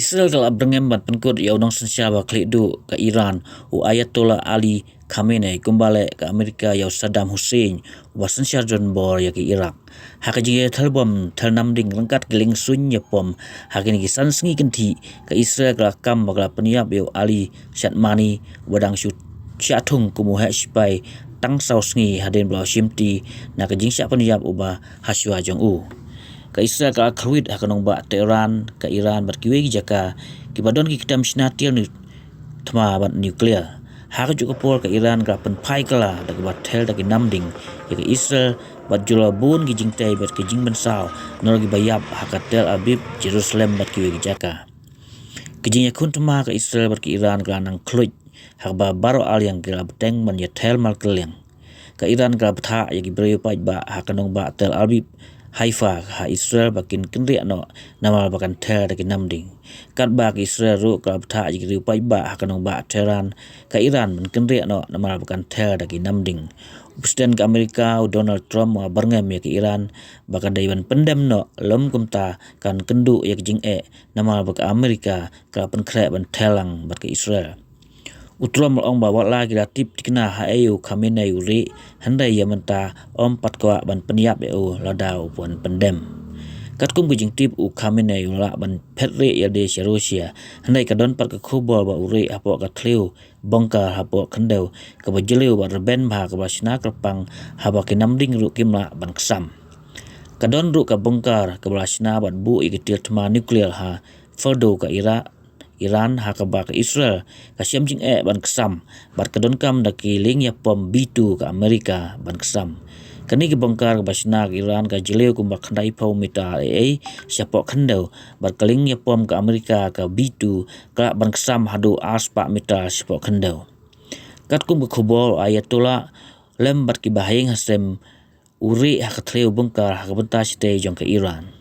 Israel telah berngembat pengikut yang nong sensiaba kelidu ke Iran Ayatollah Ali Khamenei kembali ke Amerika yang Saddam Hussein sensiar John Bor ya ke Iraq. Hak jige talbom talnamding lengkat geling sun ya pom hak ini kisan sengi kenti ke Israel kelakam bagla peniap yang Ali Syatmani wadang syatung kumuha sipai tang sau sengi hadin belau shimti na kejing syak peniap ubah haswa jong u. Ka Israel ka khruit hakanong ba Tehran ka Iran berkiwe jaka kibadon ki kitam sinatir ni thma ban nuclear hak juga por ka Iran ka pen pai kala da ba tel da ki namding ya ka Israel bat jula bun ki jingtai bat ki jing ban saw nor ki bayap hak Tel Aviv Jerusalem bat kiwe jaka kijing ya kun thma ka Israel bat ki Iran ka nang khluit hak ba baro al yang kila beteng man ya tel mal keleng ka Iran ka betha ya ki breu pai ba hakanong ba Tel Aviv Haifa ha Israel bakin kendri no namal bakan ter da kinamding kat ba Israel ru ka btha ji ri pai ba hakanong ba Tehran ka Iran men kendri no namal bakan ter da kinamding Presiden ke Amerika Donald Trump wa berngam ya ke Iran bakan daiwan pendam no lom kumta kan kendu ya jing namal bak Amerika ka pen kre ban telang bat ke Israel Utrom ong bawa lagi tip dikena haeu Khamenei uri handai ya menta pat kwa ban peniap eu ladau pun pendem kat kum bijing tip Khamenei la ban petre ya de Rusia handai kadon pat ka khubol ba uri apo ka thleu bongkar apo khendeu ka bajleu ba reben ba ka basna kerpang haba ki namding ru kimla ban ksam kadon ru ka bongkar ka basna bat bu ikitil thma nuclear ha fordo ka Iran hakaba ke Israel ka siam jing ban kesam bat kadon kam da ki ling ya pom B2 ke Amerika ban kesam kani ki bongkar ke basna ke Iran ka jeleu kum bak khandai pau mita siapo khandau bat kaling ya pom ke Amerika ka B2 ka ban kesam hadu aspa mita siapo khandau kat kum ke khobol Ayatollah lem bat ki bahing hasem uri hak thleu bongkar hak benta site jong ke Iran